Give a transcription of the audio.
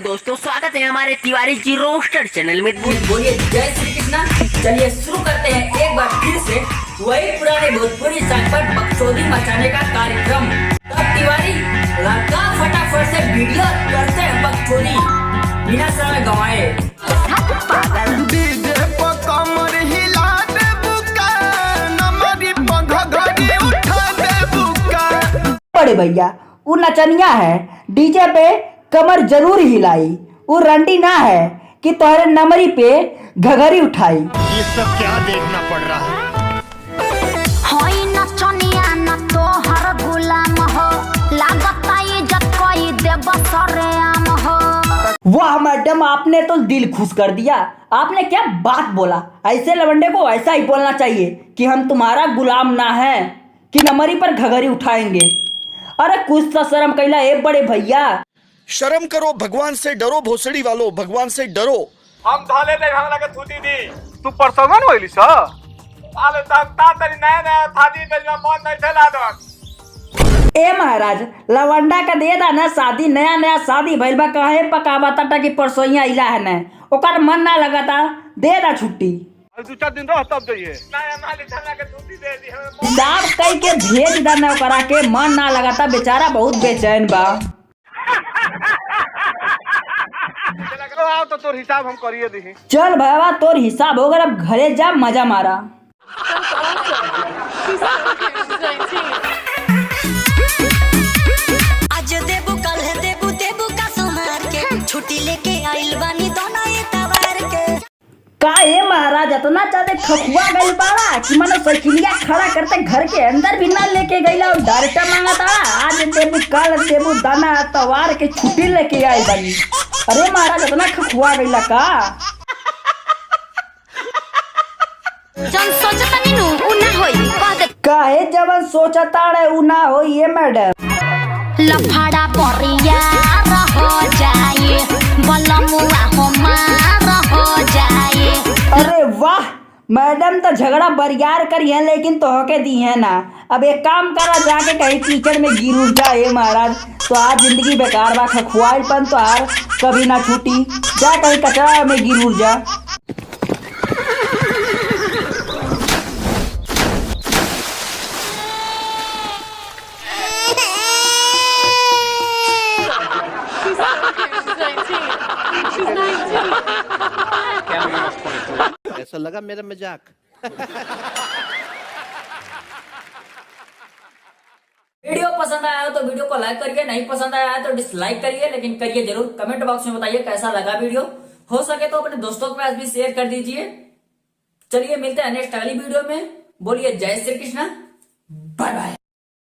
दोस्तों, स्वागत है हमारे तिवारी जी रोस्टर चैनल में। बोलिए जय श्री कृष्णा। चलिए शुरू करते हैं एक बार फिर से वही पुराने भोजपुरी संकट बकचोदी मचाने का कार्यक्रम। तब तिवारी लड़का फटाफट से वीडियो करते हैं बकचोदी बिना समय गंवाए। बड़े भैया वो नचनिया है, डीजे पे कमर जरूर हिलाई। वो रंडी ना है कि तोहरे नमरी पे घघरी उठाई। ये सब क्या देखना पड़ रहा है? होई नचनिया न तो हर गुलाम हो, लागता ये जब कोई देव सरेआम हो। वाह मैडम, आपने तो दिल खुश कर दिया। आपने क्या बात बोला। ऐसे लवंडे को ऐसा ही बोलना चाहिए कि हम तुम्हारा गुलाम ना है कि नमरी पर घघरी उठाएंगे। अरे कुछ तो शर्म कैला ए बड़े भैया। शर्म करो, भगवान से डरो, भोसड़ी वालों भगवान से डरो। हम धाले दे हमरा के थूती दी तू परसवन होइली स आले ता तरी नया नया थादी पे में मन नहीं ठेला दो। ए महाराज, लवंडा का दे दा ना शादी, नया नया शादी भइल बा, काहे पकावा टाटा की परसोइया इला है ना, ओकर मन ना लगाता, दे दा छुट्टी। दो चार दिन रह तब जाइए नया मालिक ठेला के थूती दे दी हमें साफ कई के भेज दा ना, ओकरा के मन ना लगाता, बेचारा बहुत बेचैन बा। चलो आओ तो तोर हिसाब हम करिए दी। चल भैया तोर हिसाब हो गया, अब घरे जा मजा मारा। आज देबू कल देबू देबू का सुमार के छुट्टी लेके आइल बानी दोनों ये तवार के। का ये महाराज इतना ज्यादा खखुआ गइल बाड़ा कि मने साइकिलिया खड़ा करते घर के अंदर भी ना लेके गइला और डायरेक्ट मांगता आज देबू कल देबू दाना तवार के छुट्टी लेके आई बानी। अरे महाराज इतना खखुआ गइला का? जन सोचता नीनू उ ना होई कह काहे जवन सोचता रे उ ना हो ये मैडम। लफड़ा परिया हो जाए बलमुआ हो मार हो जाए। अरे वाह मैडम, तो झगड़ा बरियार करी है लेकिन तोहके दी है ना। अब एक काम करा, जाके कहीं कीचड़ में गिर उठ जाए महाराज, तो आज जिंदगी बेकार बा। खखुआईपन तो हार कभी ना छूटी, जा कहीं कचरा में गिर उठ जा। ऐसा लगा मेरा मजाक। वीडियो पसंद आया हो तो वीडियो को लाइक करिए, नहीं पसंद आया है तो डिसलाइक करिए, लेकिन करिए जरूर। कमेंट बॉक्स में बताइए कैसा लगा वीडियो। हो सके तो अपने दोस्तों के पास भी शेयर कर दीजिए। चलिए मिलते हैं नेक्स्ट अगली वीडियो में। बोलिए जय श्री कृष्णा, बाय बाय।